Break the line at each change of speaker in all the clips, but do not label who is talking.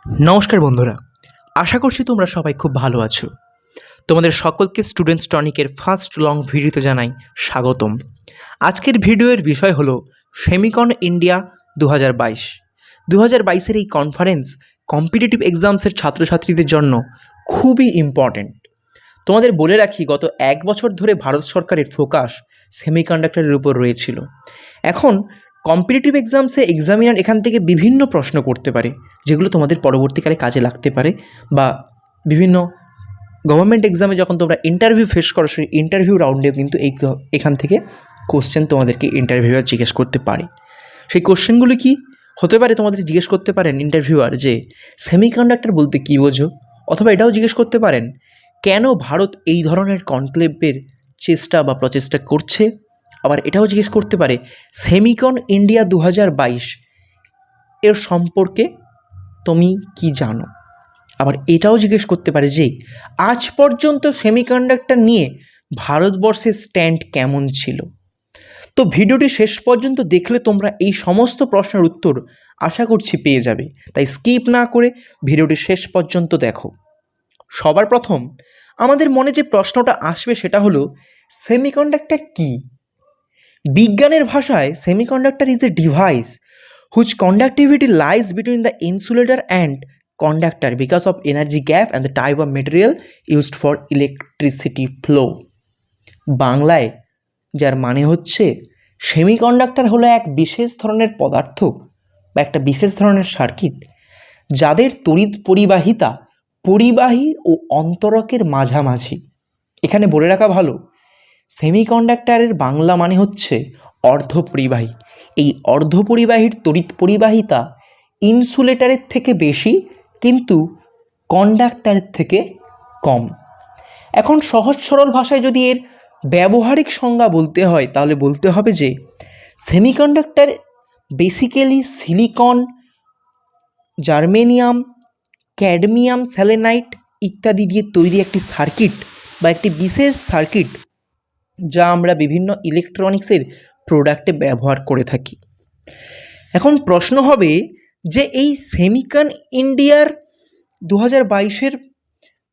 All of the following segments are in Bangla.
নমস্কার বন্ধুরা, আশা করছি তোমরা সবাই খুব ভালো আছো। তোমাদের সকলকে স্টুডেন্টস টনিকের ফার্স্ট লং ভিডিওতে জানাই স্বাগতম। আজকের ভিডিওর বিষয় হলো সেমিকন ইন্ডিয়া 2022। 2022-এর এই কনফারেন্স কম্পিটিটিভ এক্সামসের ছাত্রছাত্রীদের জন্য খুবই ইম্পর্ট্যান্ট। তোমাদের বলে রাখি, গত এক বছর ধরে ভারত সরকারের ফোকাস সেমিকন্ডাক্টরের উপর রয়েছিল। এখন কম্পিটিটিভ এক্সামসে এক্সামিনার এখান থেকে বিভিন্ন প্রশ্ন করতে পারে, যেগুলো তোমাদের পরবর্তীকালে কাজে লাগতে পারে, বা বিভিন্ন গভর্নমেন্ট এক্সামে যখন তোমরা ইন্টারভিউ ফেস করো সেই ইন্টারভিউ রাউন্ডেও কিন্তু এখান থেকে কোশ্চেন তোমাদেরকে ইন্টারভিউয়ার জিজ্ঞেস করতে পারে। সেই কোশ্চেনগুলি কি হতে পারে? তোমাদের জিজ্ঞেস করতে পারেন ইন্টারভিউয়ার যে সেমিকন্ডাক্টর বলতে কী বোঝো, অথবা এটাও জিজ্ঞেস করতে পারেন কেন ভারত এই ধরনের কনক্লেভের চেষ্টা বা প্রচেষ্টা করছে। আবার এটাও জিজ্ঞেস করতে পারে সেমিকন ইন্ডিয়া 2022 এর সম্পর্কে তুমি কি জানো। আবার এটাও জিজ্ঞেস করতে পারে যে আজ পর্যন্ত সেমিকন্ডাক্টর নিয়ে ভারতবর্ষের স্ট্যান্ড কেমন ছিল। তো ভিডিওটি শেষ পর্যন্ত দেখলে তোমরা এই সমস্ত প্রশ্নের উত্তর আশা করছি পেয়ে যাবে, তাই স্কিপ না করে ভিডিওটি শেষ পর্যন্ত দেখো। সবার প্রথম আমাদের মনে যে প্রশ্নটা আসবে সেটা হলো সেমিকন্ডাক্টর কী। বিজ্ঞানের ভাষায় semiconductor is a device which conductivity lies between the insulator and conductor because of energy gap and the type of material used for electricity flow। বাংলায় যার মানে হচ্ছে সেমিকন্ডাক্টর হলো এক বিশেষ ধরনের পদার্থ বা একটা বিশেষ ধরনের সার্কিট যাদের তড়িৎ পরিবাহিতা পরিবাহী ও অন্তরকের মাঝামাঝি। এখানে বলে রাখা ভালো, সেমিকন্ডাক্টরের বাংলা মানে হচ্ছে অর্ধপরিবাহী। এই অর্ধপরিবাহীর তড়িৎ পরিবাহিতা ইনসুলেটরের থেকে বেশি, কিন্তু কন্ডাক্টরের থেকে কম। এখন সহজ সরল ভাষায় যদি এর ব্যবহারিক সংজ্ঞা বলতে হয় তাহলে বলতে হবে যে semiconductor basically silicon, germanium, cadmium, selenite ইত্যাদি দিয়ে তৈরি একটি সার্কিট বা একটি বিশেষ সার্কিট যা আমরা বিভিন্ন ইলেকট্রনিক্সের প্রোডাক্টে ব্যবহার করে থাকি। এখন প্রশ্ন হবে যে এই সেমিকন ইন্ডিয়ার 2022-এর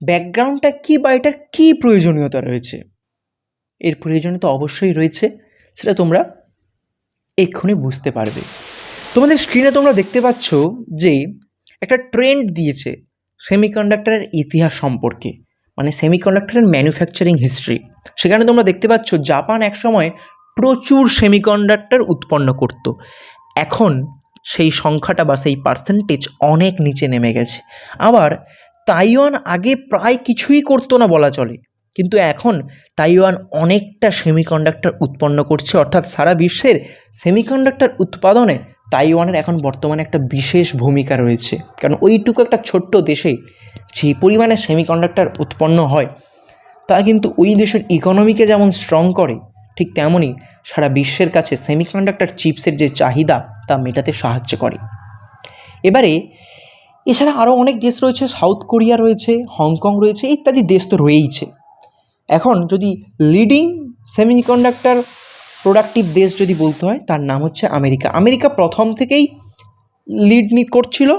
ব্যাকগ্রাউন্ডটা কী বা এটার কী প্রয়োজনীয়তা রয়েছে। এর প্রয়োজনীয়তা অবশ্যই রয়েছে, সেটা তোমরা এক্ষুনি বুঝতে পারবে। তোমাদের স্ক্রিনে তোমরা দেখতে পাচ্ছ যে একটা ট্রেন্ড দিয়েছে সেমিকন্ডাক্টরের ইতিহাস সম্পর্কে, মানে সেমিকন্ডাক্টরের ম্যানুফ্যাকচারিং হিস্ট্রি। সেখানে তোমরা দেখতে পাচ্ছ জাপান একসময় প্রচুর সেমিকন্ডাক্টর উৎপন্ন করত। এখন সেই সংখ্যাটা বা সেই পার্সেন্টেজ অনেক নিচে নেমে গেছে। আবার তাইওয়ান আগে প্রায় কিছুই করতো না বলা চলে, কিন্তু এখন তাইওয়ান অনেকটা সেমিকন্ডাক্টর উৎপন্ন করছে। অর্থাৎ সারা বিশ্বের সেমিকন্ডাক্টর উৎপাদনে তাইওয়ানের এখন বর্তমানে একটা বিশেষ ভূমিকা রয়েছে, কারণ ওইটুকু একটা ছোট্ট দেশে যে পরিমাণে সেমিকন্ডাক্টর উৎপন্ন হয় তা কিন্তু ওই দেশের ইকোনমিকে যেমন স্ট্রং করে, ঠিক তেমনই সারা বিশ্বের কাছে সেমিকন্ডাক্টর চিপসের যে চাহিদা তা মেটাতে সাহায্য করে। এবারে এছাড়া আরও অনেক দেশ রয়েছে, সাউথ কোরিয়া রয়েছে, হংকং রয়েছে, ইত্যাদি দেশ তো রয়েইছে। এখন যদি লিডিং সেমিকন্ডাক্টর প্রোডাক্টিভ দেশ যদি বলতে হয় তার নাম হচ্ছে আমেরিকা। আমেরিকা প্রথম থেকেই লিড করছিল,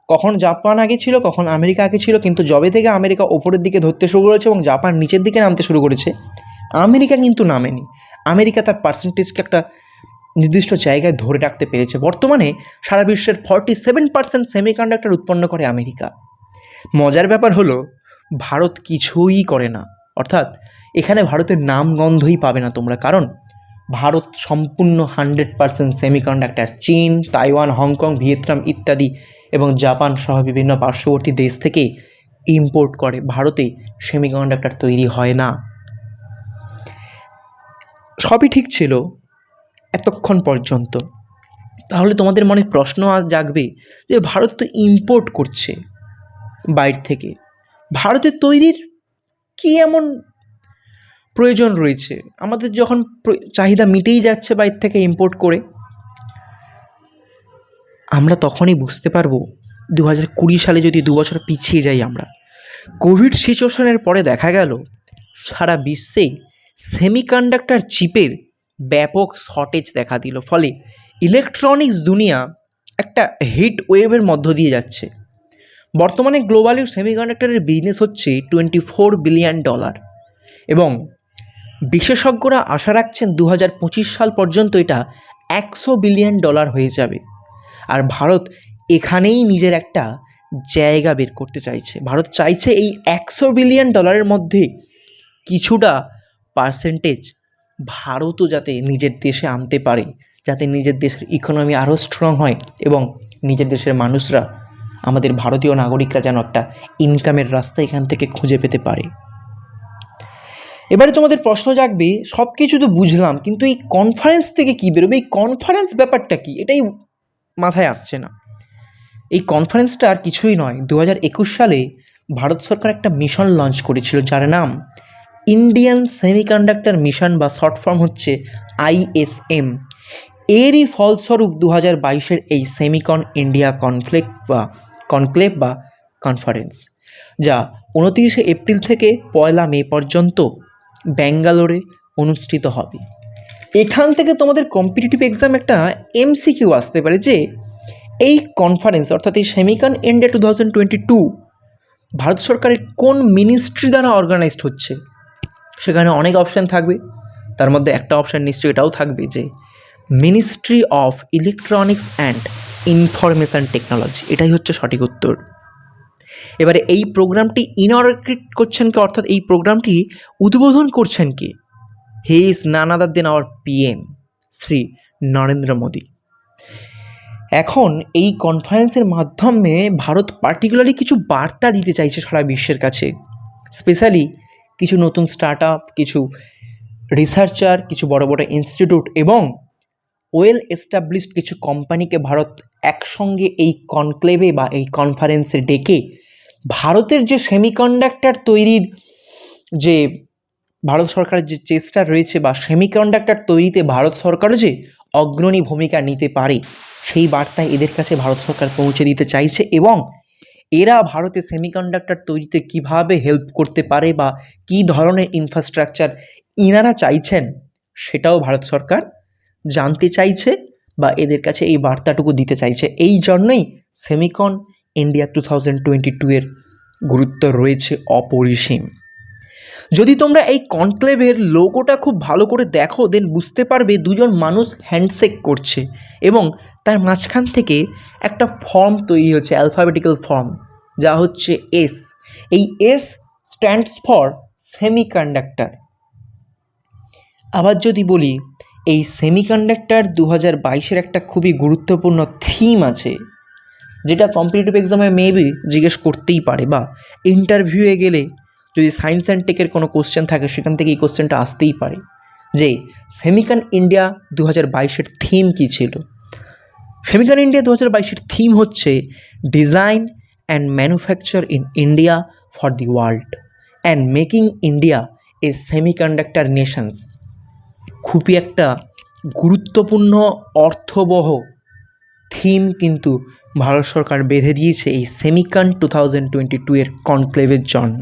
কখন জাপান আগে ছিল, কখন আমেরিকা আগে ছিল, কিন্তু যবে থেকে আমেরিকা ওপরের দিকে ধরতে শুরু করেছে এবং জাপান নিচের দিকে নামতে শুরু করেছে, আমেরিকা কিন্তু নামেনি। আমেরিকা তার পার্সেন্টেজকে একটা নির্দিষ্ট জায়গায় ধরে রাখতে পেরেছে। বর্তমানে সারা বিশ্বের 47% সেমিকন্ডাক্টর উৎপন্ন করে আমেরিকা। মজার ব্যাপার হলো ভারত কিছুই করে না, অর্থাৎ এখানে ভারতের নামগন্ধই পাবে না তোমরা, কারণ ভারত সম্পূর্ণ 100% সেমিকন্ডাক্টর চীন, তাইওয়ান, হংকং, ভিয়েতনাম ইত্যাদি এবং জাপান সহ বিভিন্ন পার্শ্ববর্তী দেশ থেকে ইম্পোর্ট করে। ভারতে সেমিকন্ডাক্টর তৈরি হয় না। সবই ঠিক ছিল এতক্ষণ পর্যন্ত। তাহলে তোমাদের মনে প্রশ্ন জাগবে যে ভারত তো ইম্পোর্ট করছে বাইরে থেকে, ভারতের তৈরির কী এমন প্রয়োজন রয়েছে? আমাদের যখন চাহিদা মিটেই যাচ্ছে বাইরে থেকে ইম্পোর্ট করে। আমরা তখনই বুঝতে পারবো 2020 সালে যদি 2 বছর পিছিয়ে যাই আমরা। কোভিড সিচুয়েশনের পরে দেখা গেল সারা বিশ্বে সেমিকন্ডাক্টর চিপের ব্যাপক শর্টেজ দেখা দিল, ফলে ইলেকট্রনিক্স দুনিয়া একটা হিট ওয়েভের মধ্য দিয়ে যাচ্ছে। বর্তমানে গ্লোবালি সেমিকন্ডাক্টরের বিজনেস হচ্ছে $24 বিলিয়ন এবং বিশেষজ্ঞরা আশা রাখছেন 2025 সাল পর্যন্ত এটা $100 বিলিয়ন হয়ে যাবে। আর ভারত এখানেই নিজের একটা জায়গা বের করতে চাইছে। ভারত চাইছে এই $100 বিলিয়ন মধ্যে কিছুটা পার্সেন্টেজ ভারতও যাতে নিজের দেশে আনতে পারে, যাতে নিজের দেশের ইকোনমি আরও স্ট্রং হয় এবং নিজের দেশের মানুষরা, আমাদের ভারতীয় নাগরিকরা যেন একটা ইনকামের রাস্তা এখান থেকে খুঁজে পেতে পারে। এবারে তোমাদের প্রশ্ন জাগবে, সব কিছু তো বুঝলাম, কিন্তু এই কনফারেন্স থেকে কী বেরোবে, এই কনফারেন্স ব্যাপারটা কি, এটাই মাথায় আসছে না। এই কনফারেন্সটা আর কিছুই নয়, 2021 সালে ভারত সরকার একটা মিশন লঞ্চ করেছিল যার নাম ইন্ডিয়ান সেমিকন্ডাক্টর মিশন বা শর্ট ফর্ম হচ্ছে ISM। এরই ফলস্বরূপ 2022-এর এই সেমিকন ইন্ডিয়া কনক্লেভ বা কনফারেন্স, যা 29শে এপ্রিল থেকে 1 মে পর্যন্ত ব্যাঙ্গালোরে অনুষ্ঠিত হবে। এখান থেকে তোমাদের কম্পিটিটিভ এক্সাম একটা MCQ আসতে পারে যে এই কনফারেন্স অর্থাৎ এই সেমিকন ইন্ডিয়া 2022 ভারত সরকারের কোন মিনিস্ট্রি দ্বারা অর্গানাইজড হচ্ছে। সেখানে অনেক অপশান থাকবে, তার মধ্যে একটা অপশান নিশ্চয়ই এটাও থাকবে যে ministry of electronics and information technology, এটাই হচ্ছে সঠিক উত্তর। এবারে এই প্রোগ্রামটি ইনঅগ্রেট করছেন কে, অর্থাৎ এই প্রোগ্রামটি উদ্বোধন করছেন কে? He is none other than our PM Shri Narendra Modi. এখন এই কনফারেন্সের মাধ্যমে ভারত পার্টিকুলারলি কিছু বার্তা দিতে চাইছে সারা বিশ্বের কাছে, স্পেশালি কিছু নতুন স্টার্ট আপ, কিছু রিসার্চার, কিছু বড় বড় ইনস্টিটিউট এবং ওয়েল এস্টাবলিশড কিছু কোম্পানিকে ভারত একসঙ্গে এই কনক্লেভে বা এই কনফারেন্সে ডেকে ভারতের যে সেমিকন্ডাক্টর তৈরির যে ভারত সরকারের যে চেষ্টা রয়েছে বা সেমিকন্ডাক্টর তৈরিতে ভারত সরকারও যে অগ্রণী ভূমিকা নিতে পারে, সেই বার্তায় এদের কাছে ভারত সরকার পৌঁছে দিতে চাইছে এবং এরা ভারতে সেমিকন্ডাক্টর তৈরিতে কিভাবে হেল্প করতে পারে বা কী ধরনের ইনফ্রাস্ট্রাকচার ইনারা চাইছেন সেটাও ভারত সরকার জানতে চাইছে বা এদের কাছে এই বার্তাটুকু দিতে চাইছে। এই জন্যই সেমিকন ইন্ডিয়া 2022-এর গুরুত্ব রয়েছে অপরিসীম। যদি তোমরা এই কনক্লেভের লোগোটা খুব ভালো করে দেখো, দেন বুঝতে পারবে দুজন মানুষ হ্যান্ডশেক করছে এবং তার মাঝখান থেকে একটা ফর্ম তৈরি হচ্ছে, অ্যালফাবেটিক্যাল ফর্ম, যা হচ্ছে S। এই S স্ট্যান্ডস ফর সেমিকন্ডাক্টর। আবার যদি বলি, এই সেমিকন্ডাক্টর 2022-এর একটা খুবই গুরুত্বপূর্ণ থিম আছে, যেটা কম্পিটিটিভ এক্সামে মেবি জিজ্ঞেস করতেই পারে বা ইন্টারভিউয়ে গেলে যদি সায়েন্স অ্যান্ড টেকের কোনো কোশ্চেন থাকে সেখান থেকে এই কোশ্চেনটা আসতেই পারে যে সেমিকন ইন্ডিয়া 2022-এর থিম কী ছিল। সেমিকন ইন্ডিয়া 2022-এর থিম হচ্ছে design and manufacture in India for the world and making India A semiconductor Nations. খুবই একটা গুরুত্বপূর্ণ অর্থবহ থিম কিন্তু ভারত সরকার বেঁধে দিয়েছে এই সেমিকন 2022-এর কনক্লেভের জন্য।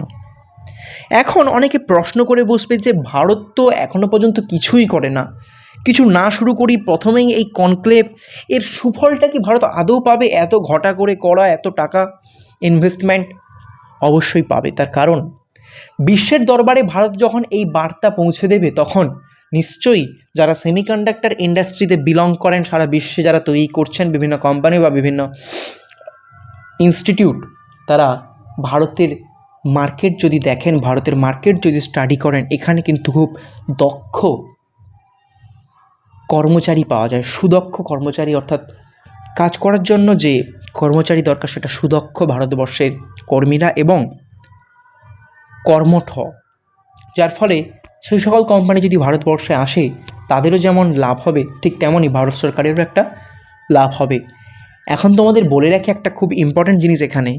এখন অনেকে প্রশ্ন করে বসবে যে ভারত তো এখনও পর্যন্ত কিছুই করে না, কিছু না শুরু করি প্রথমেই এই কনক্লেভ, এর সুফলটা কি ভারত আদৌ পাবে? এত ঘটা করে করা, এত টাকা ইনভেস্টমেন্ট অবশ্যই পাবে। তার কারণ বিশ্বের দরবারে ভারত যখন এই বার্তা পৌঁছে দেবে তখন নিশ্চয়ই যারা সেমিকন্ডাক্টর ইন্ডাস্ট্রিতে বিলং করেন সারা বিশ্বে, যারা তৈরি করছেন বিভিন্ন কোম্পানি বা বিভিন্ন ইনস্টিটিউট, তারা ভারতের মার্কেট যদি দেখেন, ভারতের মার্কেট যদি স্টাডি করেন, এখানে কিন্তু খুব দক্ষ কর্মচারী পাওয়া যায়, সুদক্ষ কর্মচারী, অর্থাৎ কাজ করার জন্য যে কর্মচারী দরকার সেটা সুদক্ষ ভারতবর্ষের কর্মীরা এবং কর্মঠ, যার ফলে সেই সকল কোম্পানি যদি ভারতবর্ষে আসে তাদেরও যেমন লাভ হবে, ঠিক তেমনই ভারত সরকারেরও একটা লাভ হবে। এখন তোমাদের বলে রাখি একটা খুব ইম্পর্ট্যান্ট জিনিস, এখানে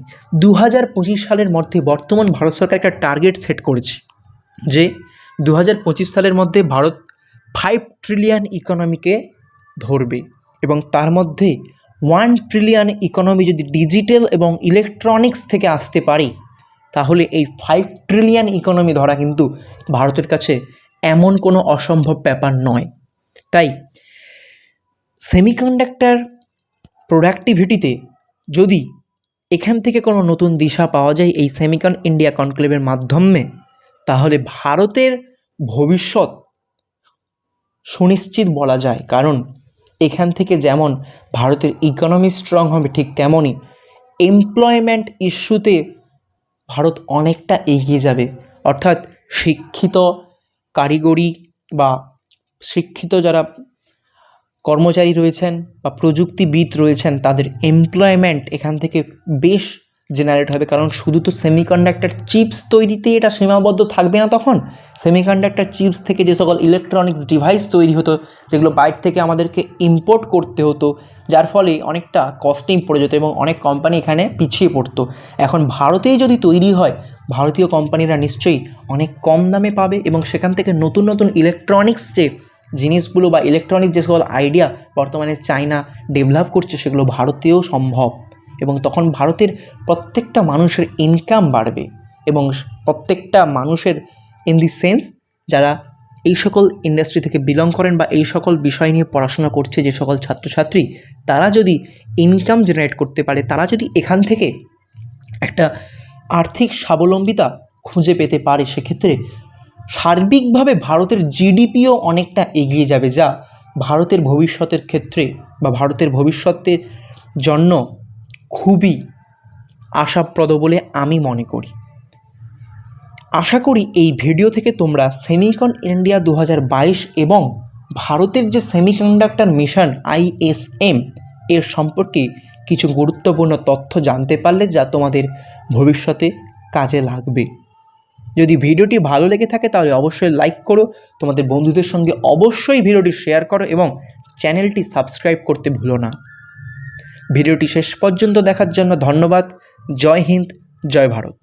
2025 সালের মধ্যে বর্তমান ভারত সরকার একটা টার্গেট সেট করেছে যে 2025 সালের মধ্যে ভারত 5 ট্রিলিয়ন ইকোনমিকে ধরবে এবং তার মধ্যে 1 ট্রিলিয়ন ইকোনমি যদি ডিজিটাল এবং ইলেকট্রনিক্স থেকে আসতে পারে তাহলে এই 5 ট্রিলিয়ন ইকোনমি ধরা কিন্তু ভারতের কাছে এমন কোনো অসম্ভব ব্যাপার নয়। তাই সেমিকন্ডাক্টর প্রোডাক্টিভিটিতে যদি এখান থেকে কোনো নতুন দিশা পাওয়া যায় এই সেমিকন ইন্ডিয়া কনক্লেভের মাধ্যমে, তাহলে ভারতের ভবিষ্যৎ সুনিশ্চিত বলা যায়। কারণ এখান থেকে যেমন ভারতের ইকোনমি স্ট্রং হবে, ঠিক তেমনই এমপ্লয়মেন্ট ইস্যুতে ভারত অনেকটা এগিয়ে যাবে। অর্থাৎ শিক্ষিত কারিগরি বা শিক্ষিত যারা কর্মচারী রয়েছেন বা প্রযুক্তিবিদ রয়েছেন, তাদের এমপ্লয়মেন্ট এখান থেকে বেশ জেনারেট হবে। কারণ শুধু তো সেমিকন্ডাক্টর চিপস তৈরিতে এটা সীমাবদ্ধ থাকবে না। তখন সেমিকন্ডাক্টর চিপস থেকে যে সকল ইলেকট্রনিক্স ডিভাইস তৈরি হতো, যেগুলো বাইরে থেকে আমাদেরকে ইম্পোর্ট করতে হতো, যার ফলে অনেকটা কস্টিং পড়ে যেত এবং অনেক কোম্পানি এখানে পিছিয়ে পড়তো। এখন ভারতেই যদি তৈরি হয়, ভারতীয় কোম্পানিরা নিশ্চয়ই অনেক কম দামে পাবে এবং সেখান থেকে নতুন নতুন ইলেকট্রনিক্স যে জিনিসগুলো বা ইলেকট্রনিক যে সকল আইডিয়া বর্তমানে চায়না ডেভেলপ করছে, সেগুলো ভারতেও সম্ভব। এবং তখন ভারতের প্রত্যেকটা মানুষের ইনকাম বাড়বে এবং প্রত্যেকটা মানুষের ইন দি সেন্স যারা এই সকল ইন্ডাস্ট্রি থেকে বিলং করেন বা এই সকল বিষয় নিয়ে পড়াশোনা করছে যে সকল ছাত্রছাত্রী, তারা যদি ইনকাম জেনারেট করতে পারে, তারা যদি এখান থেকে একটা আর্থিক স্বাবলম্বিতা খুঁজে পেতে পারে, সেক্ষেত্রে সার্বিকভাবে ভারতের জিডিপিও অনেকটা এগিয়ে যাবে, যা ভারতের ভবিষ্যতের ক্ষেত্রে বা ভারতের ভবিষ্যতের জন্য খুবই আশাপ্রদ বলে আমি মনে করি। আশা করি এই ভিডিও থেকে তোমরা সেমিকন ইন্ডিয়া 2022 এবং ভারতের যে সেমিকন্ডাক্টর মিশন ISM এর সম্পর্কে কিছু গুরুত্বপূর্ণ তথ্য জানতে পারলে, যা তোমাদের ভবিষ্যতে কাজে লাগবে। যদি ভিডিওটি ভালো লেগে থাকে তাহলে অবশ্যই লাইক করো, তোমাদের বন্ধুদের সঙ্গে অবশ্যই ভিডিওটি শেয়ার করো এবং চ্যানেলটি সাবস্ক্রাইব করতে ভুলো না। ভিডিওটি শেষ পর্যন্ত দেখার জন্য ধন্যবাদ। জয় হিন্দ, জয় ভারত।